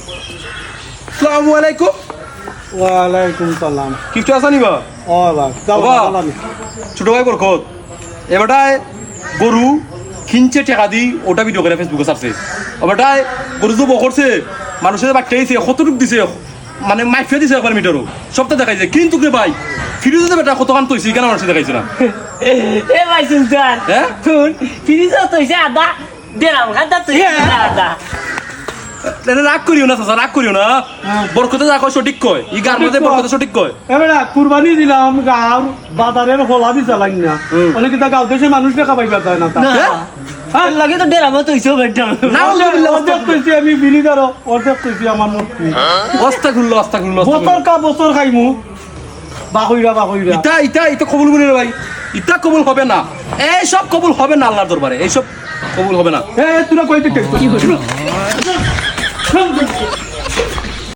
আসসালামু আলাইকুম। ওয়ালাইকুম সালাম। কিছু আসা নিবা? ও বাবা ছোট ভাই বরকত এবারটায় গরু কিনছে টাকা দি ওটা ভিডিও করে ফেসবুকে ছাড়ছে। এবারটায় গরু যে বকরছে মানুষের বাচ্চা দিয়েছে কতটুক দিছে মানে মাইফিয়া দিছে একবার মিটারও সবটা দেখাইছে কিন্তু রে ভাই ফিরিজে বেটা কত কান তৈছি কেন মানুষের দেখাইছে না? এ ভাই সুলতান হ্যাঁ শুন ফিরিজ তো হইছে আদা দেরাম খাদা তো আদা রাগ করিও না চাচা, রাগ করিও না। বরকতে যা কয় সঠিক কয়, ই গার মধ্যে বরকতে সঠিক কয়। এবারে কুরবানি দিলাম গাঁর বাজারের হলা দি চালাই না অনেক কিতা গাঁও দেশে মানুষ দেখা পাইবা যায় না আর লাগে তো দেরাম তো হইছে বেটা অর্ধেক কইছি আমি বিলিদারও অর্ধেক কইছি আমার মুক্তি অস্তা খুললো বছর কা বছর খাইমু বাকইরা ইটা ইটা ইটা কবুল বলি রে ভাই, ইটা কবুল হবে না, এই সব কবুল হবে না আল্লাহর দরবারে, এইসব কবুল হবে না। এ তোরা কইতে কি